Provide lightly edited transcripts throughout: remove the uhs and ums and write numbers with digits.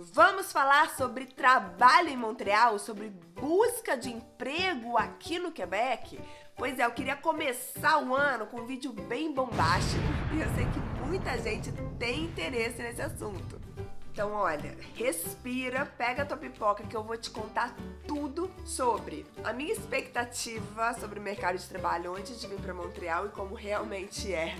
Vamos falar sobre trabalho em Montreal, sobre busca de emprego aqui no Quebec? Pois é, eu queria começar o ano com um vídeo bem bombástico e eu sei que muita gente tem interesse nesse assunto. Então olha, respira, pega a tua pipoca que eu vou te contar tudo sobre a minha expectativa sobre o mercado de trabalho antes de vir para Montreal e como realmente é.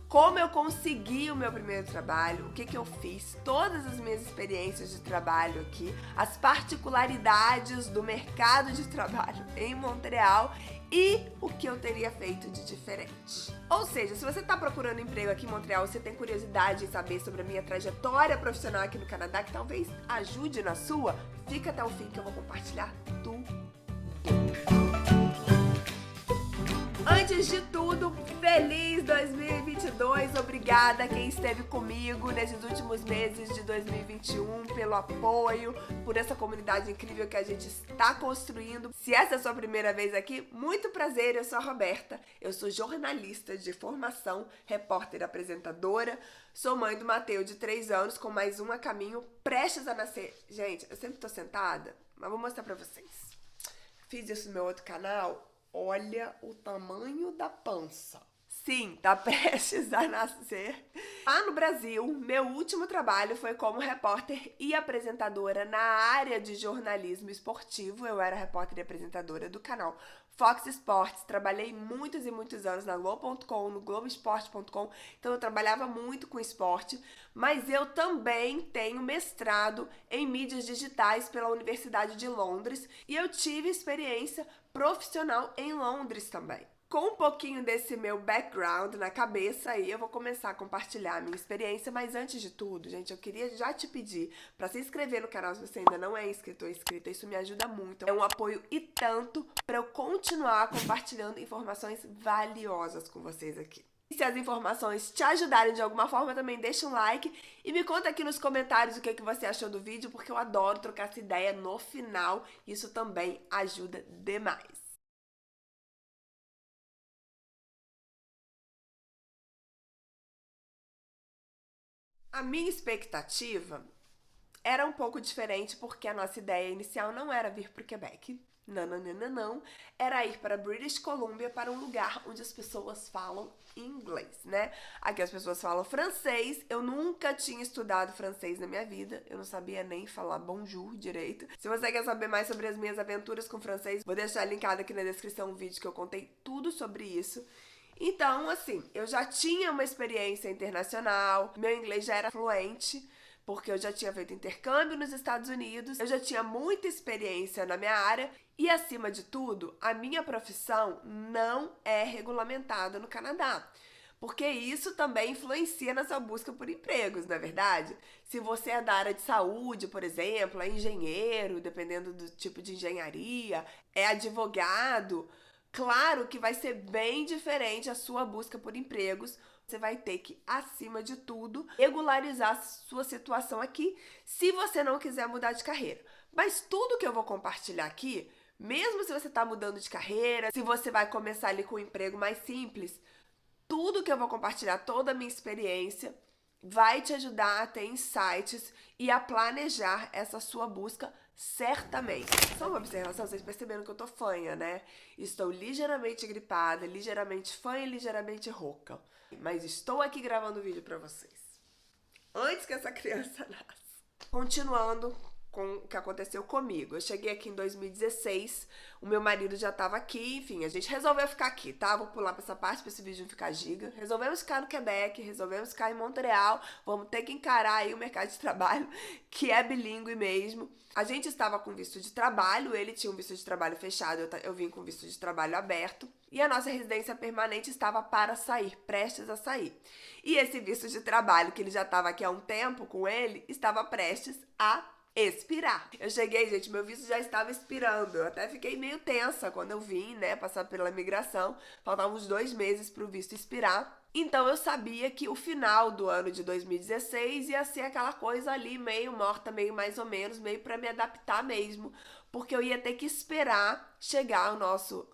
Como eu consegui o meu primeiro trabalho, o que eu fiz, todas as minhas experiências de trabalho aqui, as particularidades do mercado de trabalho em Montreal e o que eu teria feito de diferente. Ou seja, se você está procurando emprego aqui em Montreal, você tem curiosidade em saber sobre a minha trajetória profissional aqui no Canadá, que talvez ajude na sua, fica até o fim que eu vou compartilhar tudo. Antes de tudo, feliz 2022! Obrigada a quem esteve comigo nesses últimos meses de 2021, pelo apoio, por essa comunidade incrível que a gente está construindo. Se essa é a sua primeira vez aqui, muito prazer, eu sou a Roberta, eu sou jornalista de formação, repórter e apresentadora, sou mãe do Mateu de 3 anos, com mais um a caminho, prestes a nascer. Gente, eu sempre tô sentada, mas vou mostrar pra vocês. Fiz isso no meu outro canal. Olha o tamanho da pança. Sim, tá prestes a nascer. Lá no Brasil, meu último trabalho foi como repórter e apresentadora na área de jornalismo esportivo. Eu era repórter e apresentadora do canal Fox Sports. Trabalhei muitos e muitos anos na Globo.com, no Globoesporte.com. Então eu trabalhava muito com esporte. Mas eu também tenho mestrado em mídias digitais pela Universidade de Londres. E eu tive experiência profissional em Londres também. Com um pouquinho desse meu background na cabeça aí, eu vou começar a compartilhar a minha experiência, mas antes de tudo, gente, eu queria já te pedir para se inscrever no canal se você ainda não é inscrito ou inscrita, isso me ajuda muito. É um apoio e tanto para eu continuar compartilhando informações valiosas com vocês aqui. E se as informações te ajudarem de alguma forma, também deixa um like e me conta aqui nos comentários o que você achou do vídeo, porque eu adoro trocar essa ideia no final, isso também ajuda demais. A minha expectativa era um pouco diferente porque a nossa ideia inicial não era vir para o Quebec. Não. Era ir para British Columbia, para um lugar onde as pessoas falam inglês, né? Aqui as pessoas falam francês. Eu nunca tinha estudado francês na minha vida. Eu não sabia nem falar bonjour direito. Se você quer saber mais sobre as minhas aventuras com francês, vou deixar linkado aqui na descrição um vídeo que eu contei tudo sobre isso. Então, assim, eu já tinha uma experiência internacional, meu inglês já era fluente, porque eu já tinha feito intercâmbio nos Estados Unidos, eu já tinha muita experiência na minha área e, acima de tudo, a minha profissão não é regulamentada no Canadá. Porque isso também influencia na sua busca por empregos, não é verdade? Se você é da área de saúde, por exemplo, é engenheiro, dependendo do tipo de engenharia, é advogado, claro que vai ser bem diferente a sua busca por empregos. Você vai ter que, acima de tudo, regularizar a sua situação aqui, se você não quiser mudar de carreira. Mas tudo que eu vou compartilhar aqui, mesmo se você está mudando de carreira, se você vai começar ali com um emprego mais simples, tudo que eu vou compartilhar, toda a minha experiência, vai te ajudar a ter insights e a planejar essa sua busca certamente. Só uma observação, vocês perceberam que eu tô fanha, né? Estou ligeiramente gripada, ligeiramente fanha e ligeiramente rouca. Mas estou aqui gravando o vídeo pra vocês. Antes que essa criança nasça. Continuando com o que aconteceu comigo. Eu cheguei aqui em 2016, o meu marido já tava aqui, enfim, a gente resolveu ficar aqui, tá? Vou pular pra essa parte pra esse vídeo não ficar giga. Resolvemos ficar no Quebec, resolvemos ficar em Montreal, vamos ter que encarar aí o mercado de trabalho, que é bilíngue mesmo. A gente estava com visto de trabalho, ele tinha um visto de trabalho fechado, eu vim com visto de trabalho aberto. E a nossa residência permanente estava para sair, prestes a sair. E esse visto de trabalho, que ele já estava aqui há um tempo com ele, estava prestes a expirar. Eu cheguei, gente, meu visto já estava expirando. Eu até fiquei meio tensa quando eu vim, né, passar pela imigração. Faltavam uns 2 meses para o visto expirar. Então eu sabia que o final do ano de 2016 ia ser aquela coisa ali meio morta, meio mais ou menos, meio para me adaptar mesmo, porque eu ia ter que esperar chegar o nosso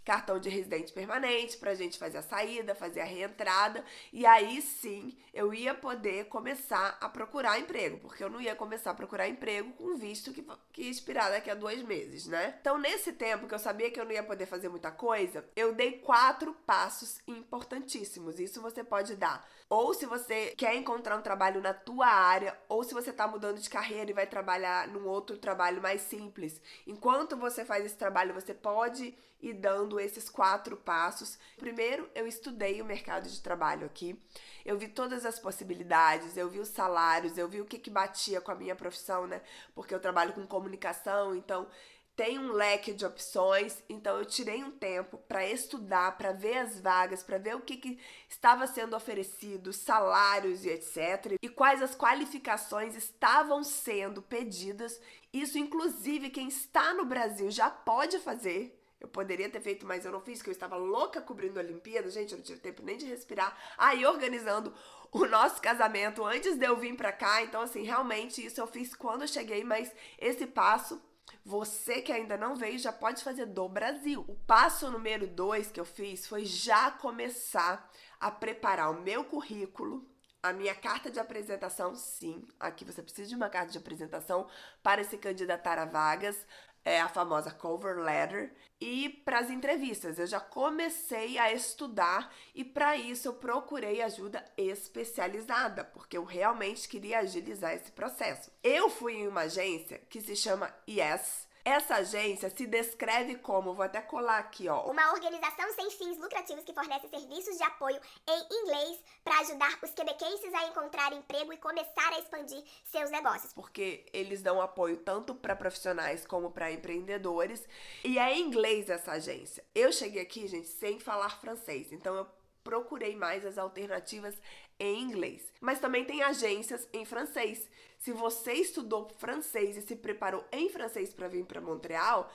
cartão de residente permanente pra gente fazer a saída, fazer a reentrada, e aí sim eu ia poder começar a procurar emprego, porque eu não ia começar a procurar emprego com visto que ia expirar daqui a 2 meses, né? Então, nesse tempo que eu sabia que eu não ia poder fazer muita coisa, eu dei 4 passos importantíssimos. Isso você pode dar ou se você quer encontrar um trabalho na tua área, ou se você tá mudando de carreira e vai trabalhar num outro trabalho mais simples. Enquanto você faz esse trabalho, você pode ir dando esses 4 passos. Primeiro, eu estudei o mercado de trabalho aqui. Eu vi todas as possibilidades, eu vi os salários, eu vi o que batia com a minha profissão, né? Porque eu trabalho com comunicação, então tem um leque de opções, então eu tirei um tempo para estudar, para ver as vagas, para ver o que estava sendo oferecido, salários e etc. E quais as qualificações estavam sendo pedidas. Isso, inclusive, quem está no Brasil já pode fazer. Eu poderia ter feito, mas eu não fiz, porque eu estava louca cobrindo a Olimpíada. Gente, eu não tive tempo nem de respirar. Aí, organizando o nosso casamento antes de eu vir pra cá. Então, assim, realmente, isso eu fiz quando eu cheguei, mas esse passo, você que ainda não veio, já pode fazer do Brasil. O passo número 2 que eu fiz foi já começar a preparar o meu currículo, a minha carta de apresentação. Sim, aqui você precisa de uma carta de apresentação para se candidatar a vagas, a famosa cover letter, e para as entrevistas. Eu já comecei a estudar e para isso eu procurei ajuda especializada, porque eu realmente queria agilizar esse processo. Eu fui em uma agência que se chama Yes. Essa agência se descreve como, vou até colar aqui, ó, uma organização sem fins lucrativos que fornece serviços de apoio em inglês para ajudar os quebequenses a encontrar emprego e começar a expandir seus negócios. Porque eles dão apoio tanto para profissionais como para empreendedores. E é em inglês essa agência. Eu cheguei aqui, gente, sem falar francês, então eu procurei mais as alternativas em inglês. Mas também tem agências em francês. Se você estudou francês e se preparou em francês para vir para Montreal,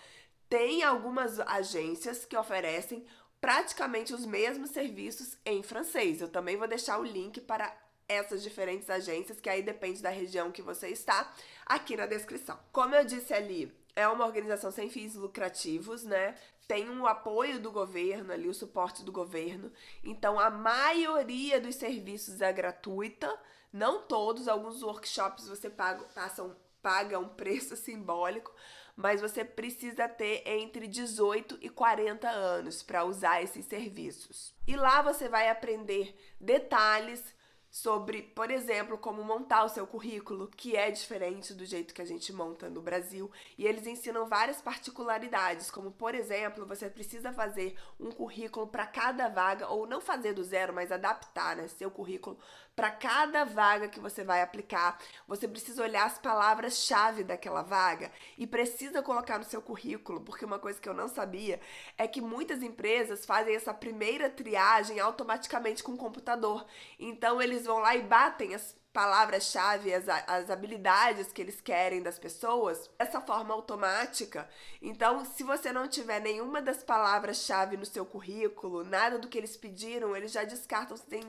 tem algumas agências que oferecem praticamente os mesmos serviços em francês. Eu também vou deixar o link para essas diferentes agências, que aí depende da região que você está, aqui na descrição. Como eu disse ali, é uma organização sem fins lucrativos, né? Tem um apoio do governo ali, o suporte do governo. Então, a maioria dos serviços é gratuita. Não todos, alguns workshops você paga um preço simbólico, mas você precisa ter entre 18 e 40 anos para usar esses serviços. E lá você vai aprender detalhes sobre, por exemplo, como montar o seu currículo, que é diferente do jeito que a gente monta no Brasil. E eles ensinam várias particularidades, como, por exemplo, você precisa fazer um currículo para cada vaga, ou não fazer do zero, mas adaptar, né, seu currículo para cada vaga que você vai aplicar. Você precisa olhar as palavras-chave daquela vaga e precisa colocar no seu currículo, porque uma coisa que eu não sabia é que muitas empresas fazem essa primeira triagem automaticamente com o computador. Então, eles vão lá e batem as palavras-chave, as habilidades que eles querem das pessoas, dessa forma automática. Então, se você não tiver nenhuma das palavras-chave no seu currículo, nada do que eles pediram, eles já descartam, sem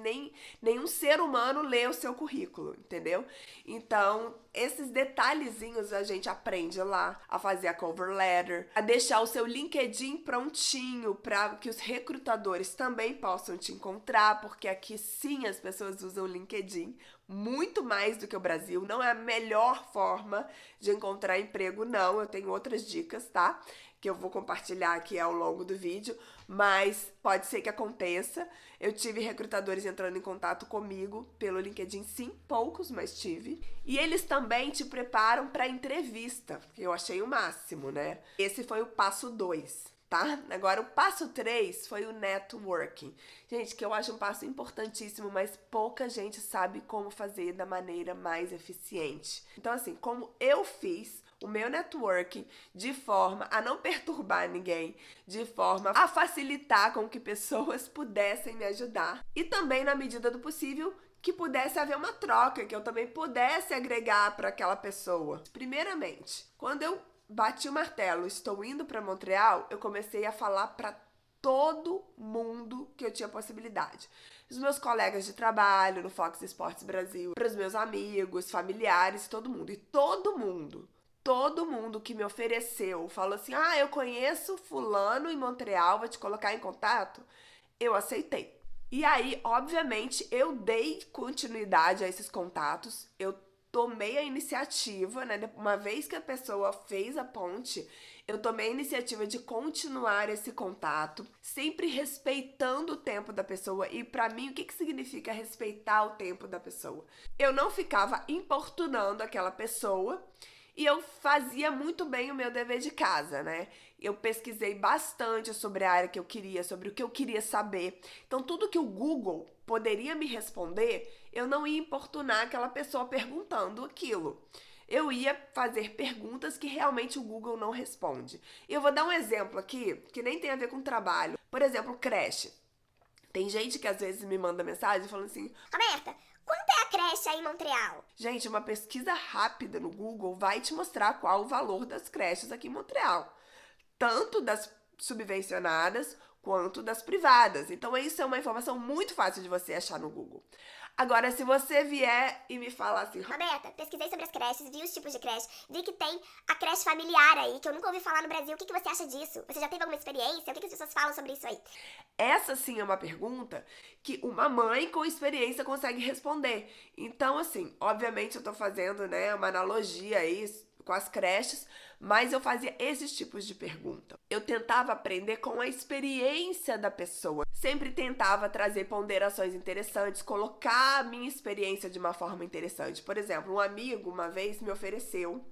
nenhum ser humano ler o seu currículo, entendeu? Então, esses detalhezinhos a gente aprende lá, a fazer a cover letter, a deixar o seu LinkedIn prontinho para que os recrutadores também possam te encontrar, porque aqui sim as pessoas usam o LinkedIn muito mais do que o Brasil. Não é a melhor forma de encontrar emprego, não. Eu tenho outras dicas, tá? Que eu vou compartilhar aqui ao longo do vídeo, mas pode ser que aconteça. Eu tive recrutadores entrando em contato comigo pelo LinkedIn, sim, poucos, mas tive. E eles também te preparam para entrevista, que eu achei o máximo, né? Esse foi o passo 2. Tá? Agora, o passo 3 foi o networking. Gente, que eu acho um passo importantíssimo, mas pouca gente sabe como fazer da maneira mais eficiente. Então, assim, como eu fiz o meu networking de forma a não perturbar ninguém, de forma a facilitar com que pessoas pudessem me ajudar. E também, na medida do possível, que pudesse haver uma troca, que eu também pudesse agregar para aquela pessoa. Primeiramente, quando eu bati o martelo, estou indo para Montreal, eu comecei a falar para todo mundo que eu tinha possibilidade. Os meus colegas de trabalho no Fox Sports Brasil, para os meus amigos, familiares, todo mundo. E todo mundo todo mundo que me ofereceu, falou assim, eu conheço fulano em Montreal, vou te colocar em contato, eu aceitei. E aí, obviamente, eu dei continuidade a esses contatos, eu tomei a iniciativa, né? Uma vez que a pessoa fez a ponte, eu tomei a iniciativa de continuar esse contato, sempre respeitando o tempo da pessoa. E pra mim, o que significa respeitar o tempo da pessoa? Eu não ficava importunando aquela pessoa e eu fazia muito bem o meu dever de casa, né? Eu pesquisei bastante sobre a área que eu queria, sobre o que eu queria saber. Então, tudo que o Google poderia me responder, eu não ia importunar aquela pessoa perguntando aquilo. Eu ia fazer perguntas que realmente o Google não responde. E eu vou dar um exemplo aqui, que nem tem a ver com trabalho. Por exemplo, creche. Tem gente que às vezes me manda mensagem falando assim, Roberta, quanto é a creche aí em Montreal? gente, uma pesquisa rápida no Google vai te mostrar qual o valor das creches aqui em Montreal. Tanto das subvencionadas quanto das privadas. Então, isso é uma informação muito fácil de você achar no Google. Agora, se você vier e me falar assim, Roberta, pesquisei sobre as creches, vi os tipos de creche, vi que tem a creche familiar aí, que eu nunca ouvi falar no Brasil. O que você acha disso? Você já teve alguma experiência? O que as pessoas falam sobre isso aí? essa sim é uma pergunta que uma mãe com experiência consegue responder. Então, assim, obviamente eu tô fazendo, né, uma analogia aí com as creches, mas eu fazia esses tipos de pergunta. Eu tentava aprender com a experiência da pessoa. Sempre tentava trazer ponderações interessantes, colocar a minha experiência de uma forma interessante. Por exemplo, um amigo uma vez me ofereceu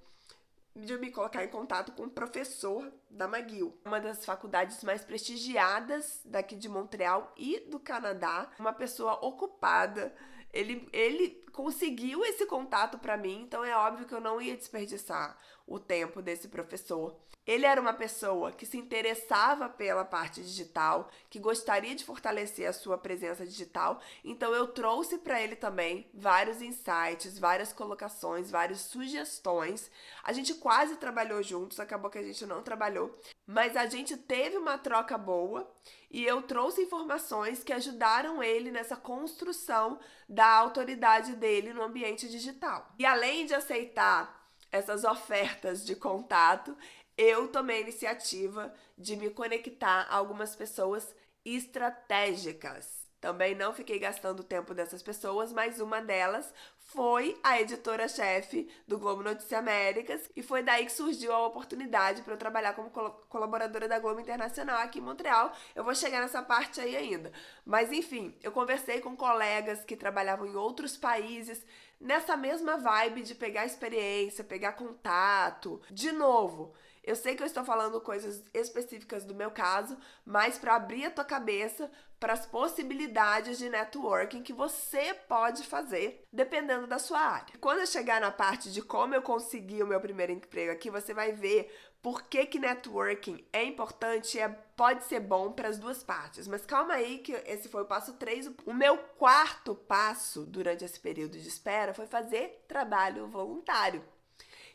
de me colocar em contato com um professor da McGill, uma das faculdades mais prestigiadas daqui de Montreal e do Canadá, uma pessoa ocupada. Ele conseguiu esse contato para mim, então é óbvio que eu não ia desperdiçar o tempo desse professor. Ele era uma pessoa que se interessava pela parte digital, que gostaria de fortalecer a sua presença digital, então eu trouxe para ele também vários insights, várias colocações, várias sugestões. A gente quase trabalhou juntos, acabou que a gente não trabalhou, mas a gente teve uma troca boa e eu trouxe informações que ajudaram ele nessa construção da autoridade dele no ambiente digital. E além de aceitar essas ofertas de contato, eu tomei a iniciativa de me conectar a algumas pessoas estratégicas. Também não fiquei gastando o tempo dessas pessoas, mas uma delas foi a editora-chefe do Globo Notícias Américas e foi daí que surgiu a oportunidade para eu trabalhar como colaboradora da Globo Internacional aqui em Montreal. Eu vou chegar nessa parte aí ainda. Mas enfim, eu conversei com colegas que trabalhavam em outros países nessa mesma vibe de pegar experiência, pegar contato. De novo, eu sei que eu estou falando coisas específicas do meu caso, mas para abrir a tua cabeça para as possibilidades de networking que você pode fazer dependendo da sua área. Quando eu chegar na parte de como eu consegui o meu primeiro emprego aqui, você vai ver por que networking é importante e pode ser bom para as duas partes. Mas calma aí que esse foi o passo 3. O meu quarto passo durante esse período de espera foi fazer trabalho voluntário,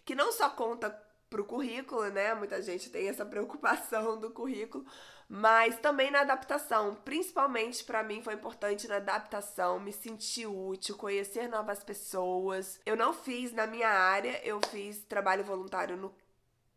que não só conta pro currículo, né? Muita gente tem essa preocupação do currículo, mas também na adaptação. Principalmente para mim foi importante na adaptação, me sentir útil, conhecer novas pessoas. Eu não fiz na minha área, eu fiz trabalho voluntário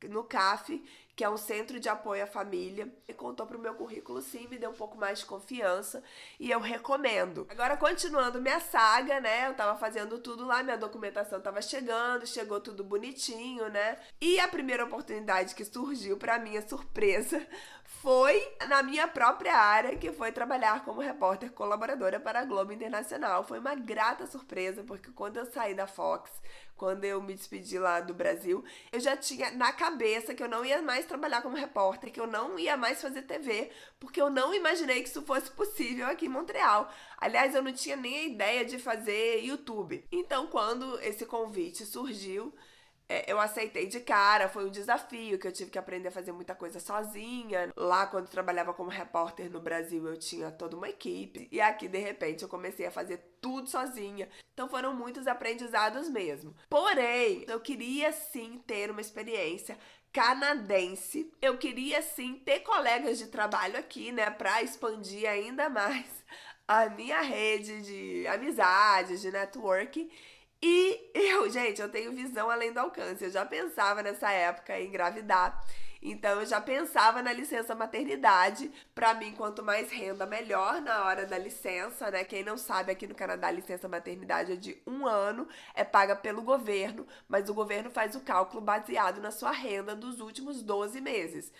no CAF, que é um centro de apoio à família. E contou pro meu currículo sim, me deu um pouco mais de confiança e eu recomendo. Agora, continuando minha saga, né? Eu tava fazendo tudo lá, minha documentação tava chegando, chegou tudo bonitinho, né? E a primeira oportunidade que surgiu, pra minha surpresa, foi na minha própria área, que foi trabalhar como repórter colaboradora para a Globo Internacional. Foi uma grata surpresa, porque quando eu saí da Fox, quando eu me despedi lá do Brasil, eu já tinha na cabeça que eu não ia mais trabalhar como repórter, que eu não ia mais fazer TV, porque eu não imaginei que isso fosse possível aqui em Montreal. Aliás, eu não tinha nem a ideia de fazer YouTube. Então, quando esse convite surgiu, eu aceitei de cara, foi um desafio, que eu tive que aprender a fazer muita coisa sozinha. Lá, quando eu trabalhava como repórter no Brasil, eu tinha toda uma equipe. E aqui, de repente, eu comecei a fazer tudo sozinha. Então, foram muitos aprendizados mesmo. Porém, eu queria sim ter uma experiência canadense. Eu queria sim ter colegas de trabalho aqui, né, pra expandir ainda mais a minha rede de amizades, de networking. E gente, eu tenho visão além do alcance. Eu já pensava nessa época em engravidar. Então, eu já pensava na licença maternidade. Pra mim, quanto mais renda, melhor na hora da licença, né? Quem não sabe, aqui no Canadá, a licença maternidade é de 1 ano, é paga pelo governo, mas o governo faz o cálculo baseado na sua renda dos últimos 12 meses.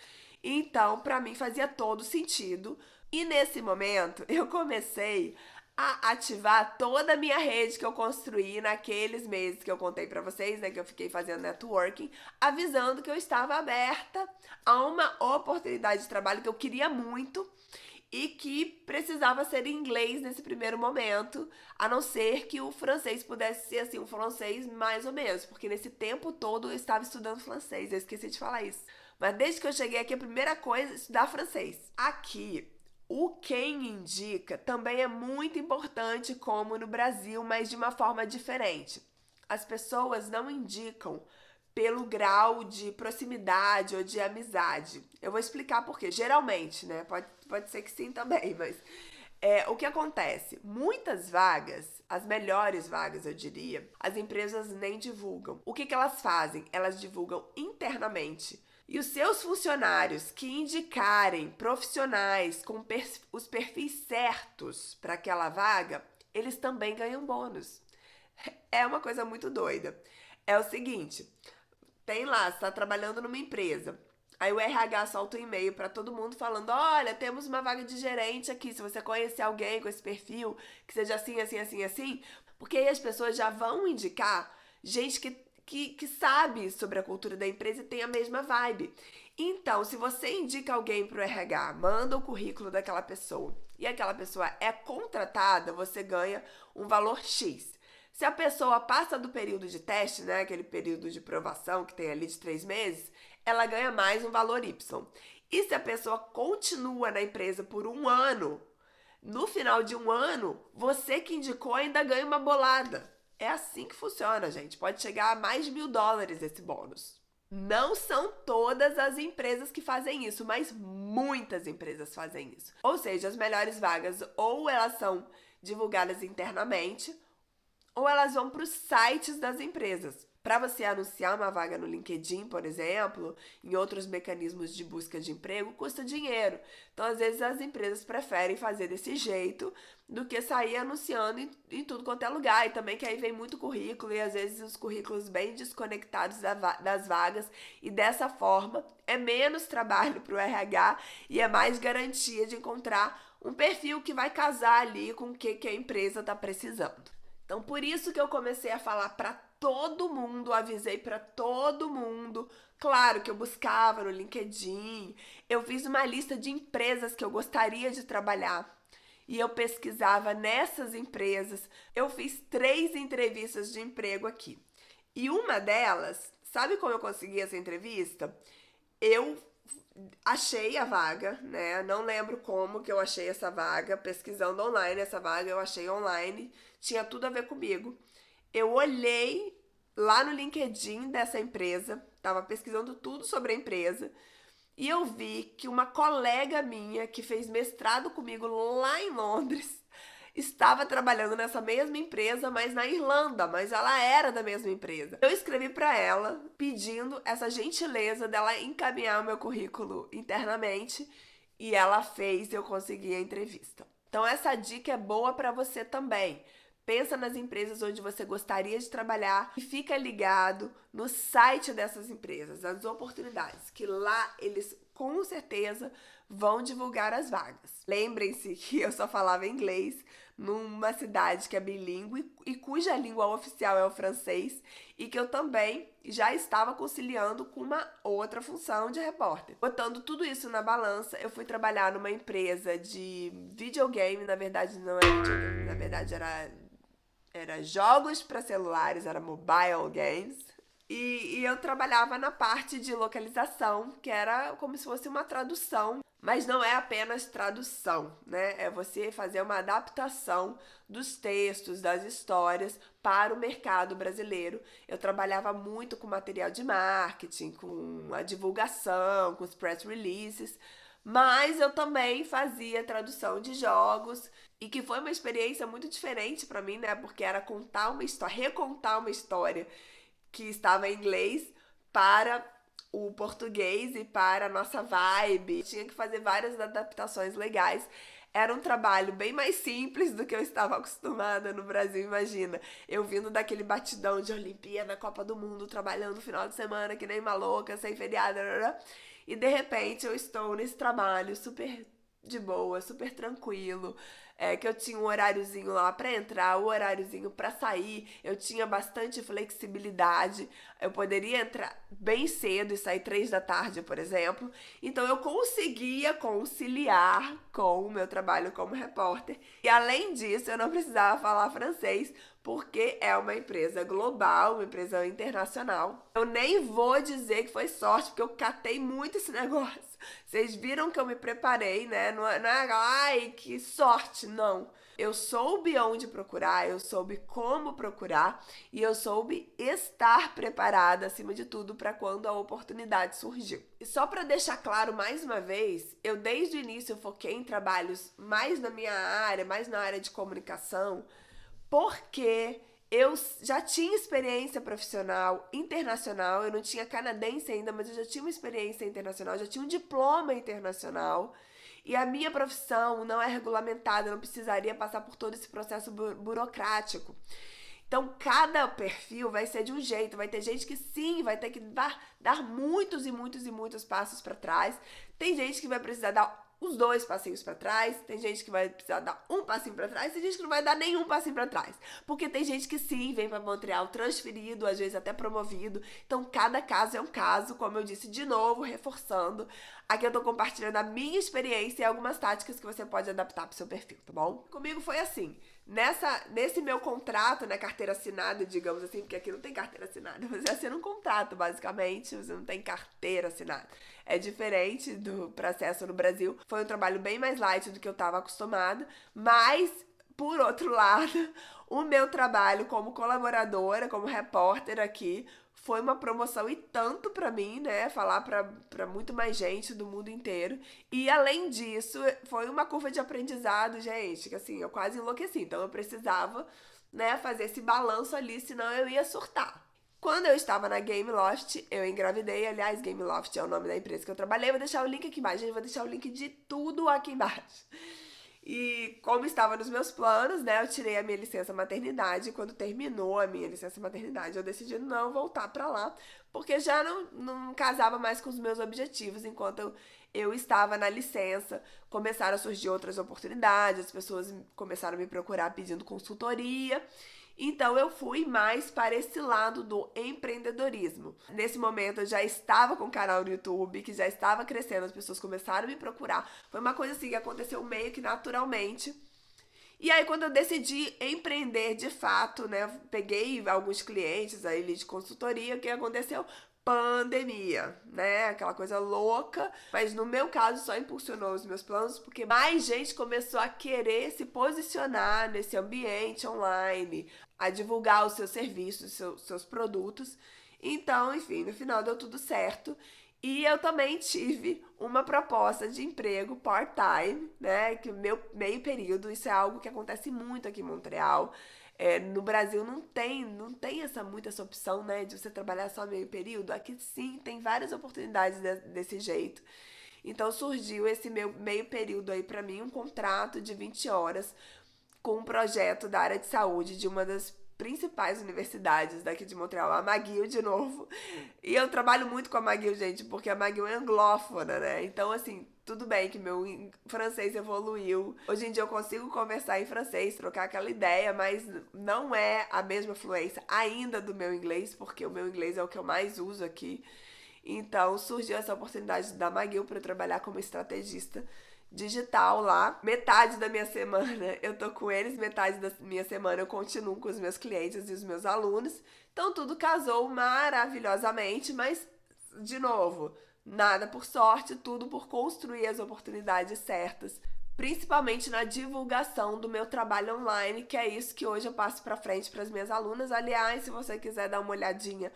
Então, pra mim, fazia todo sentido. E nesse momento, eu comecei a ativar toda a minha rede que eu construí naqueles meses que eu contei pra vocês, né, que eu fiquei fazendo networking, avisando que eu estava aberta a uma oportunidade de trabalho que eu queria muito e que precisava ser em inglês nesse primeiro momento, a não ser que o francês pudesse ser assim, um francês mais ou menos, porque nesse tempo todo eu estava estudando francês, eu esqueci de falar isso. Mas desde que eu cheguei aqui, a primeira coisa é estudar francês. Aqui, o quem indica também é muito importante, como no Brasil, mas de uma forma diferente. As pessoas não indicam pelo grau de proximidade ou de amizade. Eu vou explicar por quê. Geralmente, né? Pode ser que sim também, mas o que acontece? Muitas vagas, as melhores vagas, eu diria, as empresas nem divulgam. O que elas fazem? Elas divulgam internamente. E os seus funcionários que indicarem profissionais com os perfis certos para aquela vaga, eles também ganham bônus. É uma coisa muito doida. É o seguinte, tem lá, você está trabalhando numa empresa. Aí o RH solta um e-mail para todo mundo falando: olha, temos uma vaga de gerente aqui. Se você conhecer alguém com esse perfil, que seja assim, assim, assim, assim. Porque aí as pessoas já vão indicar gente que sabe sobre a cultura da empresa e tem a mesma vibe. Então, se você indica alguém pro RH, manda o currículo daquela pessoa e aquela pessoa é contratada, você ganha um valor X. Se a pessoa passa do período de teste, né, aquele período de provação que tem ali de 3 meses, ela ganha mais um valor Y. E se a pessoa continua na empresa por 1 ano, no final de 1 ano, você que indicou ainda ganha uma bolada. É assim que funciona, gente. Pode chegar a mais de $1.000 esse bônus. Não são todas as empresas que fazem isso, mas muitas empresas fazem isso. Ou seja, as melhores vagas ou elas são divulgadas internamente, ou elas vão para os sites das empresas. Para você anunciar uma vaga no LinkedIn, por exemplo, em outros mecanismos de busca de emprego, custa dinheiro. Então, às vezes, as empresas preferem fazer desse jeito do que sair anunciando em tudo quanto é lugar. E também que aí vem muito currículo e, às vezes, os currículos bem desconectados das vagas. E, dessa forma, é menos trabalho para o RH e é mais garantia de encontrar um perfil que vai casar ali com o que a empresa está precisando. Então, por isso que eu comecei a falar para todo mundo, avisei para todo mundo. Claro que eu buscava no LinkedIn, eu fiz uma lista de empresas que eu gostaria de trabalhar. E eu pesquisava nessas empresas. Eu fiz 3 entrevistas de emprego aqui. E uma delas, sabe como eu consegui essa entrevista? Eu achei a vaga, né? Não lembro como que eu achei essa vaga, pesquisando online essa vaga, eu achei online, tinha tudo a ver comigo. Eu olhei lá no LinkedIn dessa empresa, tava pesquisando tudo sobre a empresa, e eu vi que uma colega minha que fez mestrado comigo lá em Londres estava trabalhando nessa mesma empresa, mas na Irlanda, mas ela era da mesma empresa. Eu escrevi para ela pedindo essa gentileza dela encaminhar o meu currículo internamente e ela fez e eu consegui a entrevista. Então essa dica é boa para você também. Pensa nas empresas onde você gostaria de trabalhar e fica ligado no site dessas empresas, as oportunidades, que lá eles com certeza vão divulgar as vagas. Lembrem-se que eu só falava inglês numa cidade que é bilíngue e cuja língua oficial é o francês e que eu também já estava conciliando com uma outra função de repórter. Botando tudo isso na balança, eu fui trabalhar numa empresa de videogame, na verdade não era videogame, na verdade era jogos para celulares, era mobile games. E eu trabalhava na parte de localização, que era como se fosse uma tradução, mas não é apenas tradução, né? É você fazer uma adaptação dos textos, das histórias para o mercado brasileiro. Eu trabalhava muito com material de marketing, com a divulgação, com os press releases, Mas eu também fazia tradução de jogos e que foi uma experiência muito diferente pra mim, né? Porque era contar uma história, recontar uma história que estava em inglês para o português e para a nossa vibe. Tinha que fazer várias adaptações legais. Era um trabalho bem mais simples do que eu estava acostumada no Brasil, imagina. Eu vindo daquele batidão de Olimpíada, Copa do Mundo, trabalhando no final de semana que nem uma louca, sem feriado, e de repente eu estou nesse trabalho super de boa, super tranquilo, que eu tinha um horáriozinho lá pra entrar, o horáriozinho pra sair, eu tinha bastante flexibilidade, eu poderia entrar bem cedo e sair 3 da tarde, por exemplo, então eu conseguia conciliar com o meu trabalho como repórter, e além disso eu não precisava falar francês, porque é uma empresa global, uma empresa internacional. Eu nem vou dizer que foi sorte, porque eu catei muito esse negócio. Vocês viram que eu me preparei, né? Não é, ai, que sorte, não. Eu soube onde procurar, eu soube como procurar e eu soube estar preparada, acima de tudo, para quando a oportunidade surgiu. E só para deixar claro mais uma vez, eu desde o início foquei em trabalhos mais na minha área, mais na área de comunicação, porque eu já tinha experiência profissional internacional, eu não tinha canadense ainda, mas eu já tinha uma experiência internacional, já tinha um diploma internacional. E a minha profissão não é regulamentada, eu não precisaria passar por todo esse processo burocrático. Então, cada perfil vai ser de um jeito. Vai ter gente que sim, vai ter que dar muitos e muitos e muitos passos para trás. Tem gente que vai precisar dar os 2 passinhos para trás, tem gente que vai precisar dar um passinho para trás, tem gente que não vai dar nenhum passinho para trás. Porque tem gente que sim, vem para Montreal transferido, às vezes até promovido. Então, cada caso é um caso, como eu disse de novo, reforçando. Aqui eu tô compartilhando a minha experiência e algumas táticas que você pode adaptar pro seu perfil, tá bom? Comigo foi assim. Nesse meu contrato, né, carteira assinada, digamos assim, porque aqui não tem carteira assinada, você assina um contrato, basicamente, você não tem carteira assinada. É diferente do processo no Brasil. Foi um trabalho bem mais light do que eu estava acostumada, mas, por outro lado, o meu trabalho como colaboradora, como repórter aqui, foi uma promoção e tanto pra mim, né? Falar pra muito mais gente do mundo inteiro. E além disso, foi uma curva de aprendizado, gente, que assim, eu quase enlouqueci. Então eu precisava, né, fazer esse balanço ali, senão eu ia surtar. Quando eu estava na Gameloft, eu engravidei. Aliás, Gameloft é o nome da empresa que eu trabalhei. Vou deixar o link aqui embaixo. Gente, vou deixar o link de tudo aqui embaixo. E como estava nos meus planos, né, eu tirei a minha licença maternidade. E quando terminou a minha licença maternidade, eu decidi não voltar pra lá, porque já não casava mais com os meus objetivos enquanto eu estava na licença. Começaram a surgir outras oportunidades, as pessoas começaram a me procurar pedindo consultoria. Então eu fui mais para esse lado do empreendedorismo. Nesse momento eu já estava com um canal no YouTube, que já estava crescendo, as pessoas começaram a me procurar. Foi uma coisa assim que aconteceu meio que naturalmente. E aí quando eu decidi empreender de fato, né, peguei alguns clientes aí de consultoria, o que aconteceu? Pandemia, né? Aquela coisa louca, mas no meu caso só impulsionou os meus planos porque mais gente começou a querer se posicionar nesse ambiente online, a divulgar os seus serviços, seus produtos. Então, enfim, no final deu tudo certo. E eu também tive uma proposta de emprego part-time, né? Que meu meio período, isso é algo que acontece muito aqui em Montreal. No Brasil não tem muita essa opção, né, de você trabalhar só meio período. Aqui sim, tem várias oportunidades desse jeito. Então surgiu esse meu meio período aí pra mim, um contrato de 20 horas com um projeto da área de saúde de uma das principais universidades daqui de Montreal, a McGill de novo. E eu trabalho muito com a McGill, gente, porque a McGill é anglófona, né? Então, assim, tudo bem que meu francês evoluiu. Hoje em dia eu consigo conversar em francês, trocar aquela ideia, mas não é a mesma fluência ainda do meu inglês, porque o meu inglês é o que eu mais uso aqui. Então surgiu essa oportunidade da McGill para eu trabalhar como estrategista digital lá. Metade da minha semana eu tô com eles, metade da minha semana eu continuo com os meus clientes e os meus alunos. Então tudo casou maravilhosamente, mas, de novo, nada por sorte, tudo por construir as oportunidades certas, principalmente na divulgação do meu trabalho online, que é isso que hoje eu passo pra frente para as minhas alunas. Aliás, se você quiser dar uma olhadinha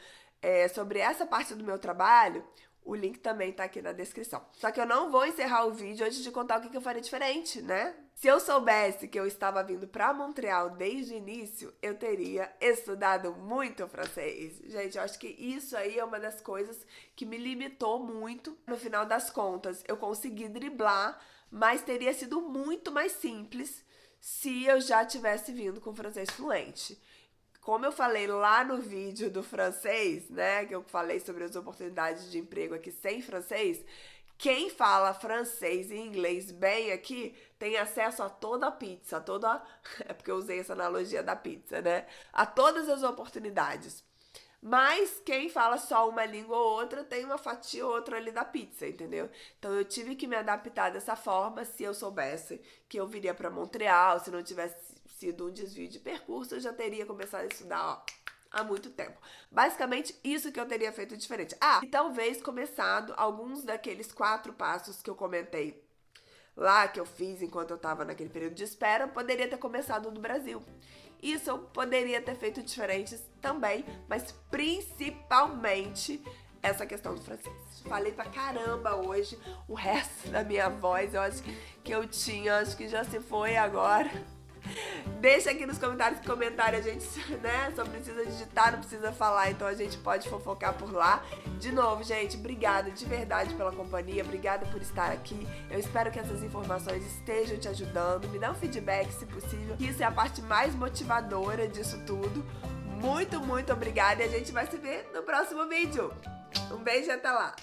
sobre essa parte do meu trabalho, O link também tá aqui na descrição. Só que eu não vou encerrar o vídeo antes de contar o que eu faria diferente, né? Se eu soubesse que eu estava vindo pra Montreal desde o início, eu teria estudado muito francês. Gente, eu acho que isso aí é uma das coisas que me limitou muito. No final das contas, eu consegui driblar, mas teria sido muito mais simples se eu já tivesse vindo com francês fluente. Como eu falei lá no vídeo do francês, né, que eu falei sobre as oportunidades de emprego aqui sem francês, quem fala francês e inglês bem aqui tem acesso a toda a pizza, é porque eu usei essa analogia da pizza, né? A todas as oportunidades. Mas quem fala só uma língua ou outra tem uma fatia ou outra ali da pizza, entendeu? Então eu tive que me adaptar dessa forma. Se eu soubesse que eu viria para Montreal, se não tivesse sido um desvio de percurso, eu já teria começado a estudar, ó, há muito tempo. Basicamente, isso que eu teria feito diferente. E talvez começado alguns daqueles 4 passos que eu comentei lá, que eu fiz enquanto eu tava naquele período de espera, eu poderia ter começado no Brasil. Isso eu poderia ter feito diferentes também, mas principalmente essa questão do francês. Falei pra caramba hoje, o resto da minha voz eu acho que eu tinha, acho que já se foi agora. Deixa aqui nos comentários que comentário a gente, né, só precisa digitar, não precisa falar, então a gente pode fofocar por lá. De novo, gente, obrigada de verdade pela companhia, obrigada por estar aqui. Eu espero que essas informações estejam te ajudando. Me dá um feedback, se possível, que isso é a parte mais motivadora disso tudo. Muito, muito obrigada e a gente vai se ver no próximo vídeo. Um beijo e até lá!